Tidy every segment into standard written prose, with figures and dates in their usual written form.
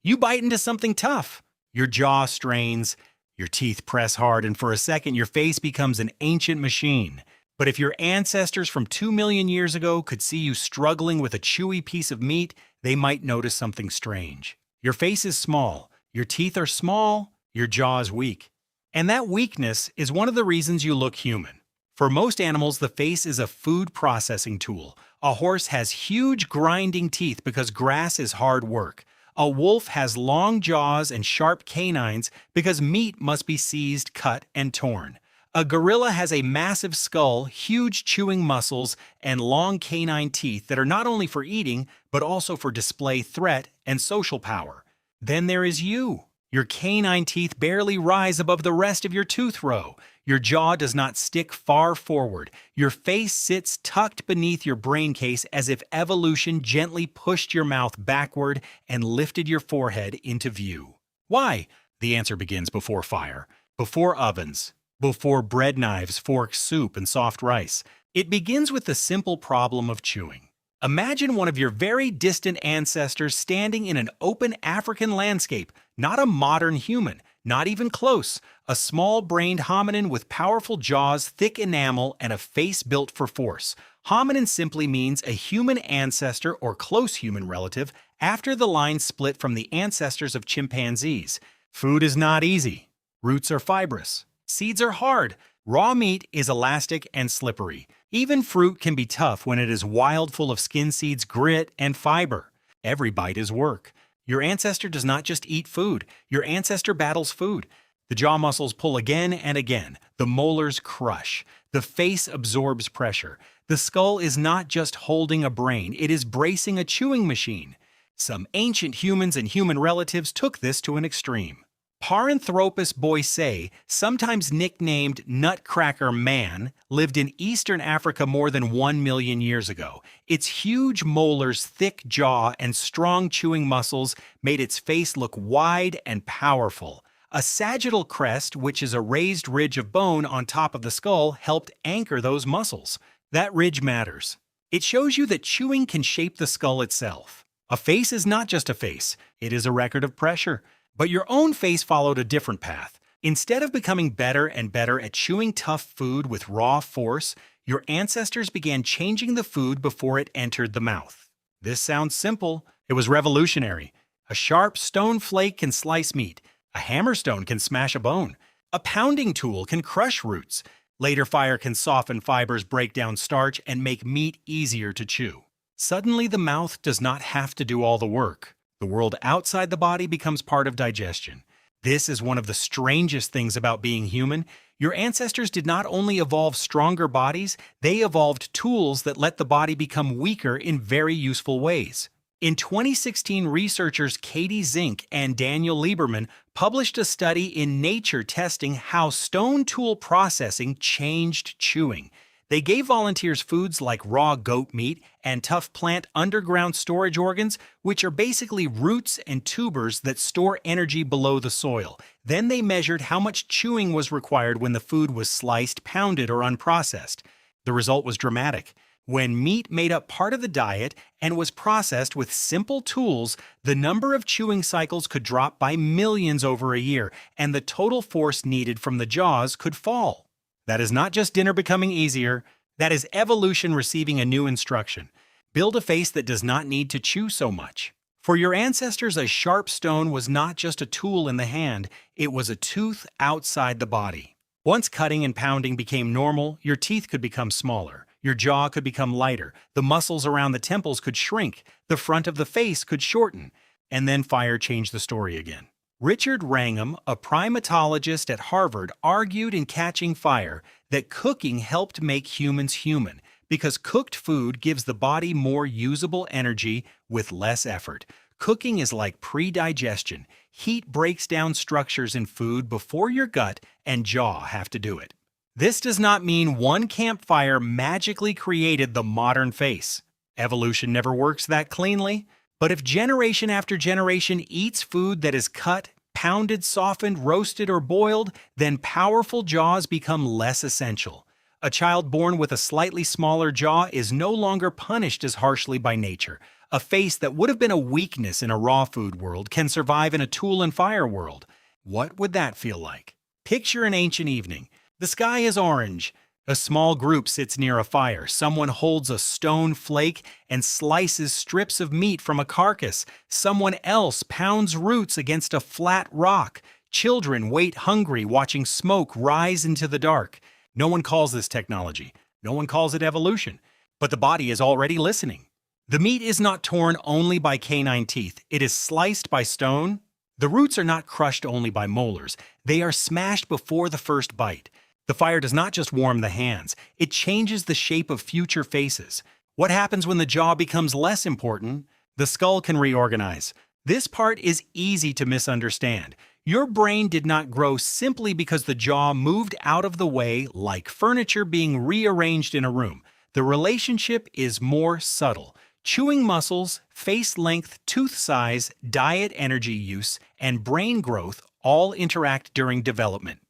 You bite into something tough. Your jaw strains, your teeth press hard, and for a second your face becomes an ancient machine. But if your ancestors from 2 million years ago could see you struggling with a chewy piece of meat, they might notice something strange. Your face is small, your teeth are small, your jaw is weak. And that weakness is one of the reasons you look human. For most animals, the face is a food processing tool. A horse has huge grinding teeth because grass is hard work. A wolf has long jaws and sharp canines because meat must be seized, cut, and torn. A gorilla has a massive skull, huge chewing muscles, and long canine teeth that are not only for eating, but also for display threat and social power. Then there is you. Your canine teeth barely rise above the rest of your tooth row. Your jaw does not stick far forward. Your face sits tucked beneath your brain case as if evolution gently pushed your mouth backward and lifted your forehead into view. Why? The answer begins before fire, before ovens, before bread knives, forks, soup, and soft rice. It begins with the simple problem of chewing. Imagine one of your very distant ancestors standing in an open African landscape, not a modern human, not even close, a small-brained hominin with powerful jaws, thick enamel, and a face built for force. Hominin simply means a human ancestor or close human relative after the line split from the ancestors of chimpanzees. Food is not easy. Roots are fibrous. Seeds are hard. Raw meat is elastic and slippery. Even fruit can be tough when it is wild, full of skin seeds, grit, and fiber. Every bite is work. Your ancestor does not just eat food. Your ancestor battles food. The jaw muscles pull again and again. The molars crush. The face absorbs pressure. The skull is not just holding a brain, it is bracing a chewing machine. Some ancient humans and human relatives took this to an extreme. Paranthropus boisei, sometimes nicknamed Nutcracker Man, lived in eastern Africa more than 1 million years ago. Its huge molars, thick jaw, and strong chewing muscles made its face look wide and powerful. A sagittal crest, which is a raised ridge of bone on top of the skull, helped anchor those muscles. That ridge matters. It shows you that chewing can shape the skull itself. A face is not just a face, it is a record of pressure. But your own face followed a different path. Instead of becoming better and better at chewing tough food with raw force, your ancestors began changing the food before it entered the mouth. This sounds simple. It was revolutionary. A sharp stone flake can slice meat. A hammerstone can smash a bone. A pounding tool can crush roots. Later fire can soften fibers, break down starch, and make meat easier to chew. Suddenly, the mouth does not have to do all the work. The world outside the body becomes part of digestion. This is one of the strangest things about being human. Your ancestors did not only evolve stronger bodies, they evolved tools that let the body become weaker in very useful ways. In 2016, researchers Katie Zink and Daniel Lieberman published a study in Nature testing how stone tool processing changed chewing. They gave volunteers foods like raw goat meat and tough plant underground storage organs, which are basically roots and tubers that store energy below the soil. Then they measured how much chewing was required when the food was sliced, pounded, or unprocessed. The result was dramatic. When meat made up part of the diet and was processed with simple tools, the number of chewing cycles could drop by millions over a year, and the total force needed from the jaws could fall. That is not just dinner becoming easier, that is evolution receiving a new instruction. Build a face that does not need to chew so much. For your ancestors, a sharp stone was not just a tool in the hand, it was a tooth outside the body. Once cutting and pounding became normal, your teeth could become smaller, your jaw could become lighter, the muscles around the temples could shrink, the front of the face could shorten, and then fire changed the story again. Richard Wrangham, a primatologist at Harvard, argued in Catching Fire that cooking helped make humans human because cooked food gives the body more usable energy with less effort. Cooking is like pre-digestion. Heat breaks down structures in food before your gut and jaw have to do it. This does not mean one campfire magically created the modern face. Evolution never works that cleanly. But if generation after generation eats food that is cut, pounded, softened, roasted, or boiled, then powerful jaws become less essential. A child born with a slightly smaller jaw is no longer punished as harshly by nature. A face that would have been a weakness in a raw food world can survive in a tool and fire world. What would that feel like? Picture an ancient evening. The sky is orange. A small group sits near a fire. Someone holds a stone flake and slices strips of meat from a carcass. Someone else pounds roots against a flat rock. Children wait hungry, watching smoke rise into the dark. No one calls this technology. No one calls it evolution. But the body is already listening. The meat is not torn only by canine teeth. It is sliced by stone. The roots are not crushed only by molars. They are smashed before the first bite. The fire does not just warm the hands, it changes the shape of future faces. What happens when the jaw becomes less important? The skull can reorganize. This part is easy to misunderstand. Your brain did not grow simply because the jaw moved out of the way like furniture being rearranged in a room. The relationship is more subtle. Chewing muscles, face length, tooth size, diet energy use, and brain growth all interact during development.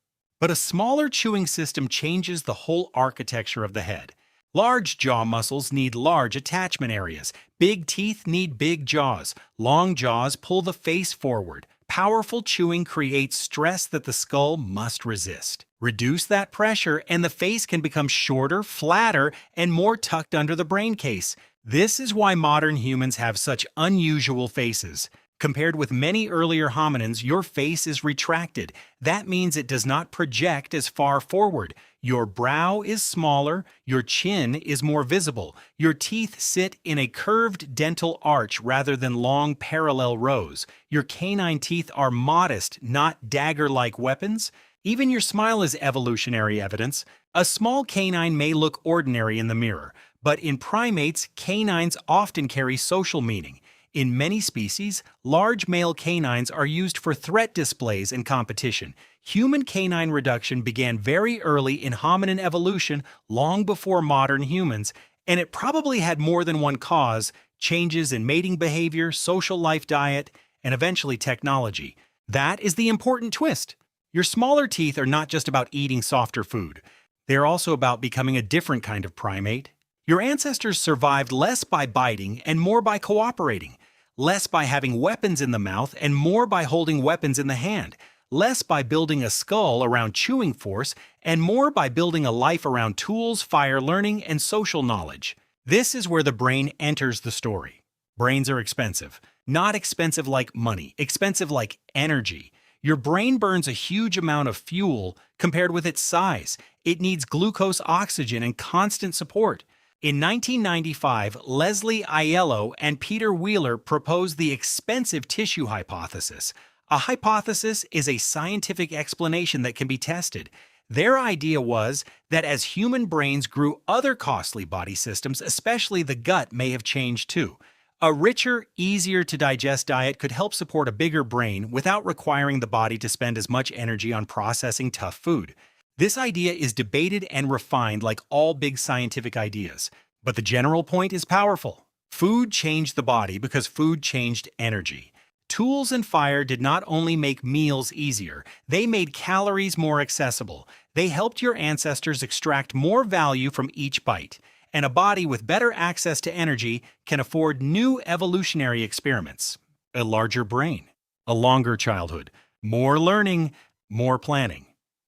But a smaller chewing system changes the whole architecture of the head. Large jaw muscles need large attachment areas. Big teeth need big jaws. Long jaws pull the face forward. Powerful chewing creates stress that the skull must resist. Reduce that pressure and the face can become shorter, flatter, and more tucked under the brain case. This is why modern humans have such unusual faces. Compared with many earlier hominins, your face is retracted. That means it does not project as far forward. Your brow is smaller, your chin is more visible. Your teeth sit in a curved dental arch rather than long parallel rows. Your canine teeth are modest, not dagger-like weapons. Even your smile is evolutionary evidence. A small canine may look ordinary in the mirror, but in primates, canines often carry social meaning. In many species, large male canines are used for threat displays and competition. Human canine reduction began very early in hominin evolution, long before modern humans, and it probably had more than one cause: changes in mating behavior, social life diet, and eventually technology. That is the important twist. Your smaller teeth are not just about eating softer food. They are also about becoming a different kind of primate. Your ancestors survived less by biting and more by cooperating, less by having weapons in the mouth and more by holding weapons in the hand, less by building a skull around chewing force and more by building a life around tools, fire learning, and social knowledge. This is where the brain enters the story. Brains are expensive. Not expensive like money, expensive like energy. Your brain burns a huge amount of fuel compared with its size. It needs glucose, oxygen, and constant support. In 1995, Leslie Aiello and Peter Wheeler proposed the expensive tissue hypothesis. A hypothesis is a scientific explanation that can be tested. Their idea was that as human brains grew, other costly body systems, especially the gut, may have changed too. A richer, easier-to-digest diet could help support a bigger brain without requiring the body to spend as much energy on processing tough food. This idea is debated and refined like all big scientific ideas, but the general point is powerful. Food changed the body because food changed energy. Tools and fire did not only make meals easier, they made calories more accessible. They helped your ancestors extract more value from each bite. And a body with better access to energy can afford new evolutionary experiments. A larger brain, a longer childhood, more learning, more planning.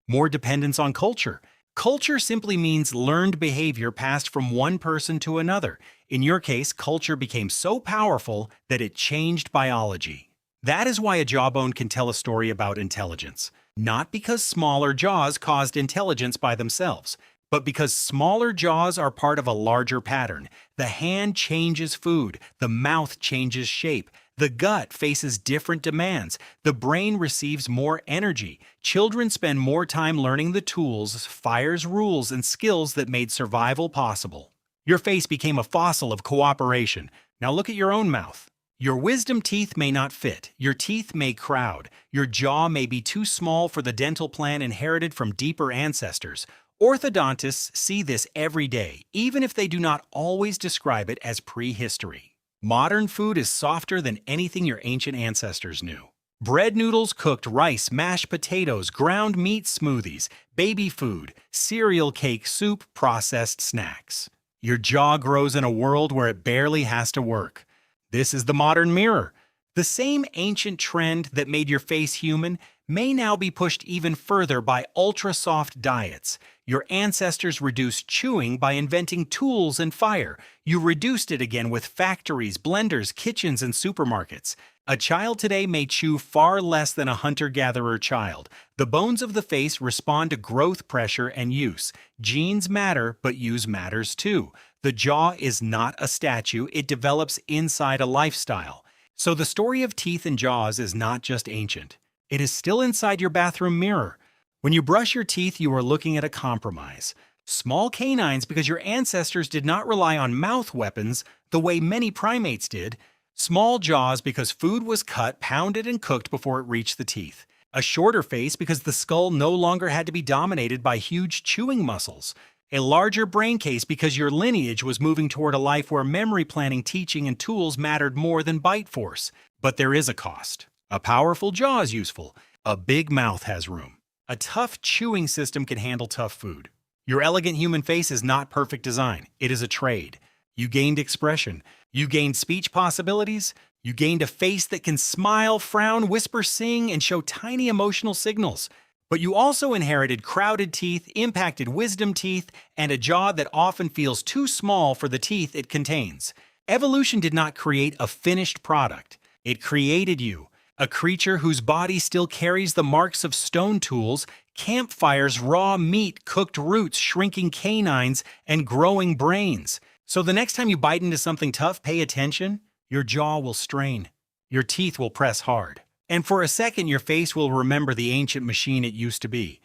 More dependence on culture. Culture simply means learned behavior passed from one person to another. In your case, culture became so powerful that it changed biology. That is why a jawbone can tell a story about intelligence. Not because smaller jaws caused intelligence by themselves, but because smaller jaws are part of a larger pattern. The hand changes food, the mouth changes shape, the gut faces different demands, the brain receives more energy. Children spend more time learning the tools, fires, rules, and skills that made survival possible. Your face became a fossil of cooperation. Now look at your own mouth. Your wisdom teeth may not fit, your teeth may crowd, your jaw may be too small for the dental plan inherited from deeper ancestors. Orthodontists see this every day, even if they do not always describe it as prehistory. Modern food is softer than anything your ancient ancestors knew. Bread noodles, cooked rice, mashed potatoes, ground meat smoothies, baby food, cereal, cake, soup, processed snacks. Your jaw grows in a world where it barely has to work. This is the modern mirror. The same ancient trend that made your face human may now be pushed even further by ultra-soft diets. Your ancestors reduced chewing by inventing tools and fire. You reduced it again with factories, blenders, kitchens, and supermarkets. A child today may chew far less than a hunter-gatherer child. The bones of the face respond to growth pressure and use. Genes matter, but use matters too. The jaw is not a statue, it develops inside a lifestyle. So the story of teeth and jaws is not just ancient. It is still inside your bathroom mirror. When you brush your teeth, you are looking at a compromise. Small canines because your ancestors did not rely on mouth weapons the way many primates did. Small jaws because food was cut, pounded, and cooked before it reached the teeth. A shorter face because the skull no longer had to be dominated by huge chewing muscles. A larger brain case because your lineage was moving toward a life where memory planning, teaching, and tools mattered more than bite force. But there is a cost. A powerful jaw is useful. A big mouth has room. A tough chewing system can handle tough food. Your elegant human face is not perfect design. It is a trade. You gained expression. You gained speech possibilities. You gained a face that can smile, frown, whisper, sing, and show tiny emotional signals. But you also inherited crowded teeth, impacted wisdom teeth, and a jaw that often feels too small for the teeth it contains. Evolution did not create a finished product. It created you, a creature whose body still carries the marks of stone tools, campfires, raw meat, cooked roots, shrinking canines, and growing brains. So the next time you bite into something tough, pay attention. Your jaw will strain. Your teeth will press hard. And for a second, your face will remember the ancient machine it used to be.